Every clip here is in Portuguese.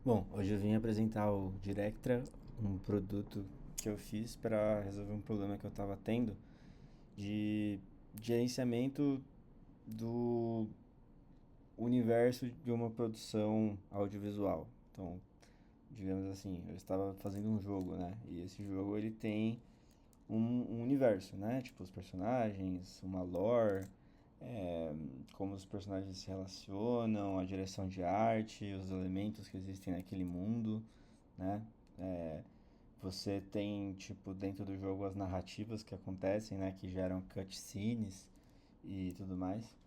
Bom, hoje eu vim apresentar o Directra, um produto que eu fiz para resolver um problema que eu estava tendo de gerenciamento do universo de uma produção audiovisual. Então, digamos assim, eu estava fazendo um jogo, né? E esse jogo ele tem um universo, né? Tipo os personagens, uma lore, é, como os personagens se relacionam, a direção de arte, os elementos que existem naquele mundo, né? É, você tem, tipo, dentro do jogo as narrativas que acontecem, né? Que geram cutscenes e tudo mais.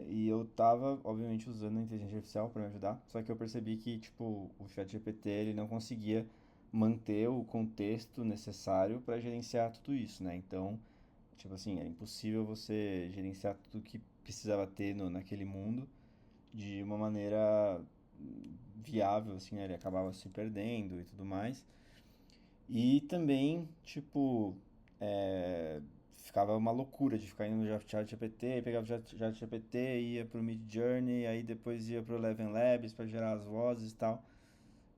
E eu tava, obviamente, usando a inteligência artificial para me ajudar, só que eu percebi que, tipo, o ChatGPT ele não conseguia manter o contexto necessário para gerenciar tudo isso, né? Então, tipo assim, é impossível você gerenciar tudo que precisava ter naquele mundo de uma maneira viável, assim, né? Ele acabava se perdendo e tudo mais. E também, tipo, ficava uma loucura de ficar indo no ChatGPT, aí pegava o ChatGPT, ia pro Midjourney, aí depois ia pro Eleven Labs para gerar as vozes e tal.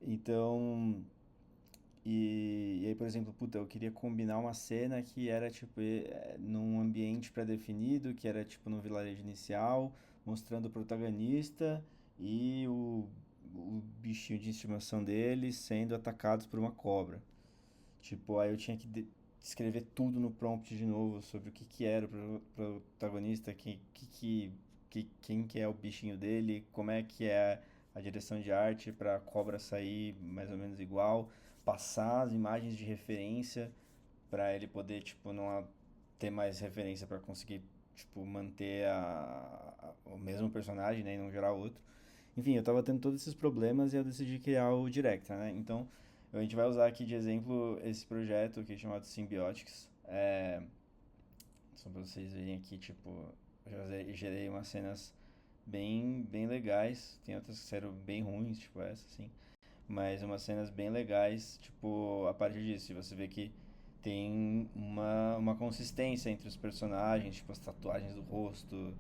Então, e aí, por exemplo, puta, eu queria combinar uma cena que era, tipo, num ambiente pré-definido, que era, tipo, no vilarejo inicial, mostrando o protagonista e o bichinho de estimação dele sendo atacados por uma cobra. Tipo, aí eu tinha que escrever tudo no prompt de novo sobre o que que era o protagonista, quem que é o bichinho dele, como é que é a direção de arte para a cobra sair mais ou menos igual, passar as imagens de referência para ele poder, tipo, não ter mais referência para conseguir, tipo, manter o mesmo personagem, né, e não gerar outro. Enfim, eu tava tendo todos esses problemas e eu decidi criar o Directa, né? Então, a gente vai usar aqui de exemplo esse projeto que é chamado Symbiotics. Só pra vocês verem aqui, tipo, eu já gerei umas cenas bem legais. Tem outras que saíram bem ruins, tipo essa, assim. Mas umas cenas bem legais, tipo, a partir disso. Você vê que tem uma consistência entre os personagens, tipo, as tatuagens do rosto,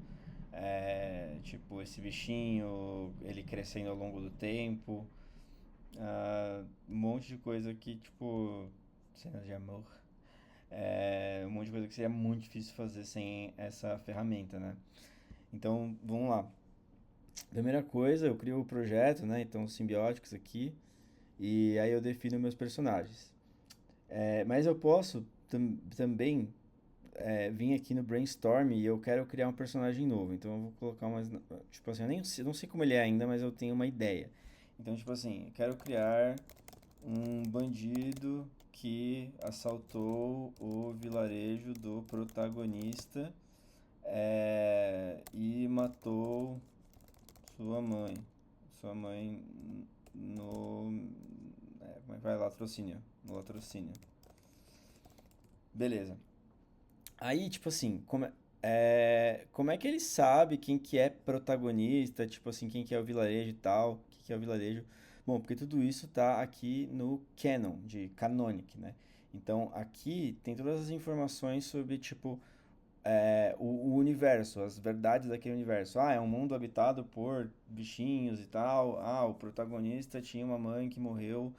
tipo, esse bichinho, ele crescendo ao longo do tempo. Um monte de coisa que, tipo, cenas de amor. Um monte de coisa que seria muito difícil fazer sem essa ferramenta, né? Então, vamos lá. Primeira coisa, eu crio o projeto, né? Então, os simbióticos aqui. E aí eu defino meus personagens. Mas eu posso também vir aqui no brainstorm e eu quero criar um personagem novo. Então eu vou colocar umas. Tipo assim, eu não sei como ele é ainda, mas eu tenho uma ideia. Então, tipo assim, eu quero criar um bandido que assaltou o vilarejo do protagonista e matou sua mãe. Sua mãe no. Como é que vai? Latrocínio. No latrocínio. Beleza. Aí, tipo assim, como é que ele sabe quem que é protagonista, tipo assim, quem que é o vilarejo e tal, o que que é o vilarejo? Bom, porque tudo isso tá aqui no Canon, de Canonic, né? Então, aqui tem todas as informações sobre, tipo, o universo, as verdades daquele universo. Ah, é um mundo habitado por bichinhos e tal. Ah, o protagonista tinha uma mãe que morreu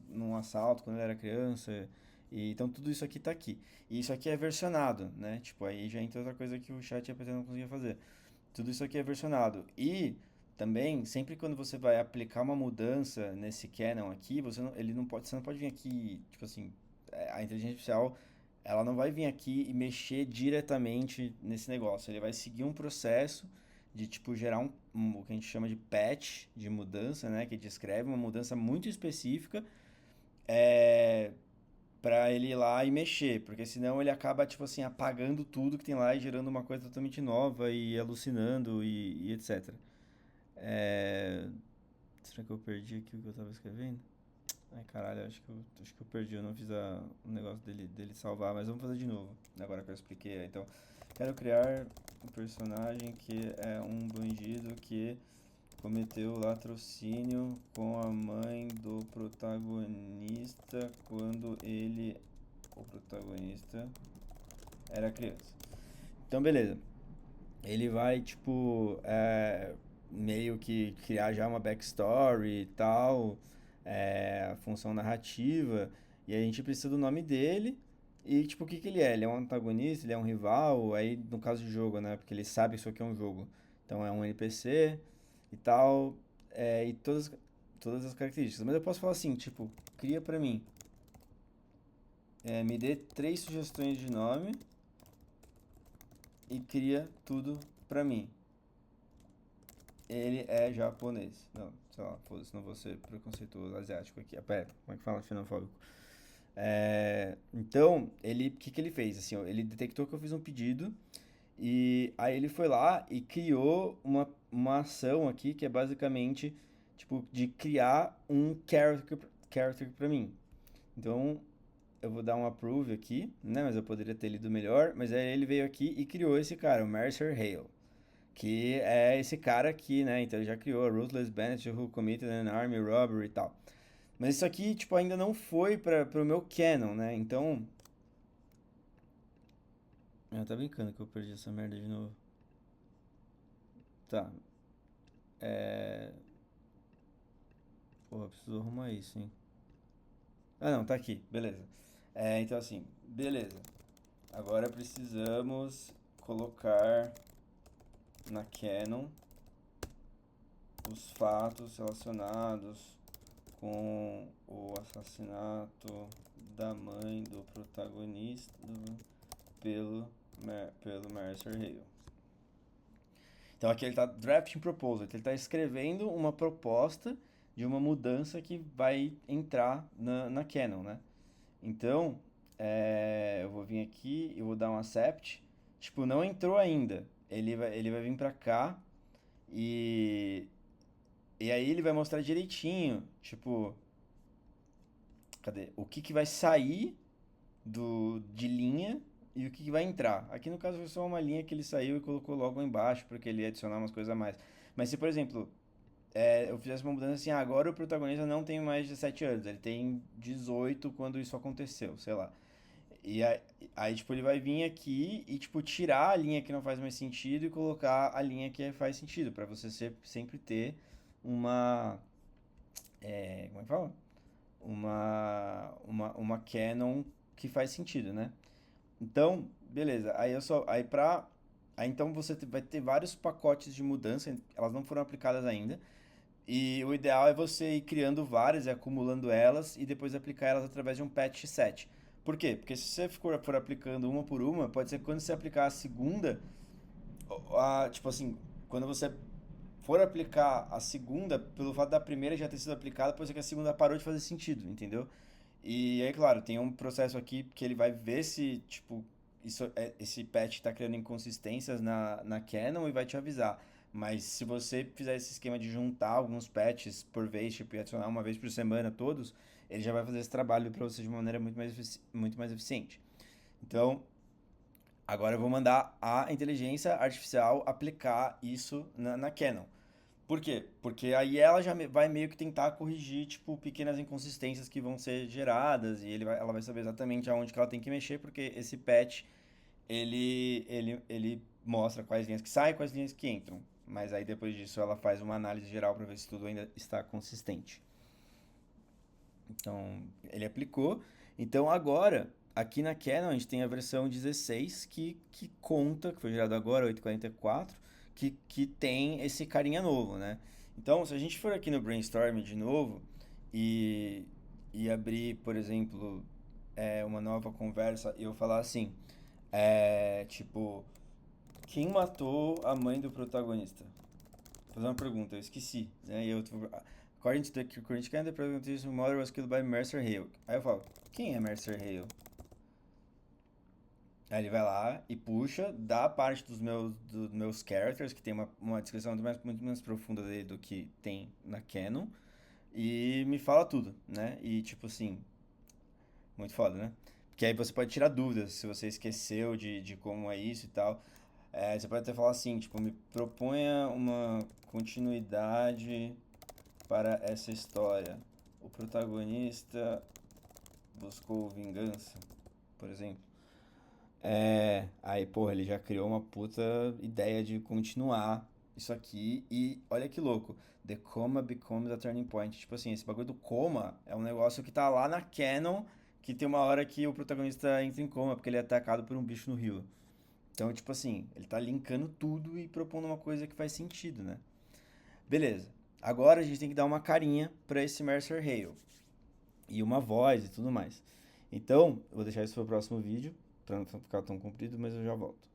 num assalto quando ele era criança. E, então tudo isso aqui tá aqui. E isso aqui é versionado, né? Tipo, aí já entra outra coisa que o chat GPT não conseguia fazer. Tudo isso aqui é versionado. E também, sempre quando você vai aplicar uma mudança nesse canon aqui, ele não pode, você não pode vir aqui, tipo assim, a inteligência artificial, ela não vai vir aqui e mexer diretamente nesse negócio. Ele vai seguir um processo de tipo gerar o que a gente chama de patch de mudança, né, que descreve uma mudança muito específica, é, para ele ir lá e mexer, porque senão ele acaba tipo assim apagando tudo que tem lá e gerando uma coisa totalmente nova e alucinando e etc. É... Será que eu perdi aqui o que eu tava escrevendo? Ai, caralho, acho que eu perdi, eu não fiz o negócio dele salvar, mas vamos fazer de novo, agora que eu expliquei. Então, quero criar um personagem que é um bandido que cometeu latrocínio com a mãe do protagonista quando o protagonista, era criança. Então, beleza. Ele vai, tipo, meio que criar já uma backstory e tal, a função narrativa, e a gente precisa do nome dele. E, tipo, o que que ele é? Ele é um antagonista, ele é um rival, aí no caso de jogo, né? Porque ele sabe que isso aqui é um jogo. Então é um NPC e tal, e todas as características. Mas eu posso falar assim, tipo, cria pra mim, me dê três sugestões de nome e cria tudo pra mim. Ele é japonês. Não, sei lá, foda-se, não vou ser preconceituoso asiático aqui. Ah, pera, como é que fala xenofóbico? Então, o que que ele fez? Assim, ó, ele detectou que eu fiz um pedido e aí ele foi lá e criou uma ação aqui que é basicamente, tipo, de criar um character pra mim. Então, eu vou dar um approve aqui, né? Mas eu poderia ter lido melhor. Mas aí ele veio aqui e criou esse cara, o Mercer Hale. Que é esse cara aqui, né? Então ele já criou a Ruthless Bandit Who Committed an Army Robbery e tal. Mas isso aqui, tipo, ainda não foi pro meu canon, né? Então. Tá brincando que eu perdi essa merda de novo. Tá. É. Porra, preciso arrumar isso, hein? Ah, não, tá aqui. Beleza. Então assim, beleza. Agora precisamos colocar na canon os fatos relacionados com o assassinato da mãe do protagonista pelo Mercer Hale. Então aqui ele está drafting proposal, ele está escrevendo uma proposta de uma mudança que vai entrar na canon, né? Então, eu vou vir aqui, eu vou dar um accept. Tipo, não entrou ainda. Ele vai vir pra cá e, e aí ele vai mostrar direitinho, tipo, cadê? O que que vai sair de linha e o que que vai entrar. Aqui no caso foi só uma linha que ele saiu e colocou logo embaixo porque ele ia adicionar umas coisas a mais. Mas se, por exemplo, eu fizesse uma mudança assim, agora o protagonista não tem mais de 17 anos, ele tem 18 quando isso aconteceu, sei lá. E aí, tipo, ele vai vir aqui e, tipo, tirar a linha que não faz mais sentido e colocar a linha que faz sentido, pra você sempre ter uma. Como é que fala? Uma canon que faz sentido, né? Então, beleza. Aí então você vai ter vários pacotes de mudança, elas não foram aplicadas ainda. E o ideal é você ir criando várias e acumulando elas e depois aplicar elas através de um patch set. Por quê? Porque se você for aplicando uma por uma, pode ser que quando você aplicar a segunda, tipo assim, quando você for aplicar a segunda, pelo fato da primeira já ter sido aplicada, pode ser que a segunda parou de fazer sentido, entendeu? E aí, claro, tem um processo aqui que ele vai ver se, tipo, esse patch está criando inconsistências na Canon e vai te avisar. Mas se você fizer esse esquema de juntar alguns patches por vez, tipo, e adicionar uma vez por semana todos, ele já vai fazer esse trabalho para você de uma maneira muito mais eficiente. Então, agora eu vou mandar a inteligência artificial aplicar isso na Canon. Por quê? Porque aí ela já vai meio que tentar corrigir, tipo, pequenas inconsistências que vão ser geradas e ela vai saber exatamente aonde que ela tem que mexer, porque esse patch, ele mostra quais linhas que saem e quais linhas que entram. Mas aí depois disso ela faz uma análise geral para ver se tudo ainda está consistente. Então, ele aplicou. Então agora, aqui na Canon, a gente tem a versão 16 que conta, que foi gerado agora, 844, que tem esse carinha novo, né? Então, se a gente for aqui no Brainstorm de novo e, e abrir, por exemplo, uma nova conversa e eu falar assim, tipo, quem matou a mãe do protagonista? Vou fazer uma pergunta, eu esqueci, né? According to the current canon, the protagonist's mother was killed by Mercer Hale. Aí eu falo, quem é Mercer Hale? Aí ele vai lá e puxa, dá a parte dos meus characters, que tem uma descrição muito mais profunda dele do que tem na canon, e me fala tudo, né? E tipo assim, muito foda, né? Porque aí você pode tirar dúvidas se você esqueceu de como é isso e tal. Você pode até falar assim, tipo, me proponha uma continuidade para essa história. O protagonista buscou vingança, por exemplo. Aí, porra, ele já criou uma puta ideia de continuar isso aqui e olha que louco. The coma becomes a turning point. Tipo assim, esse bagulho do coma é um negócio que tá lá na canon, que tem uma hora que o protagonista entra em coma porque ele é atacado por um bicho no rio. Então, tipo assim, ele tá linkando tudo e propondo uma coisa que faz sentido, né? Beleza. Agora a gente tem que dar uma carinha pra esse Mercer Hale. E uma voz e tudo mais. Então, eu vou deixar isso pro próximo vídeo, pra não ficar tão comprido, mas eu já volto.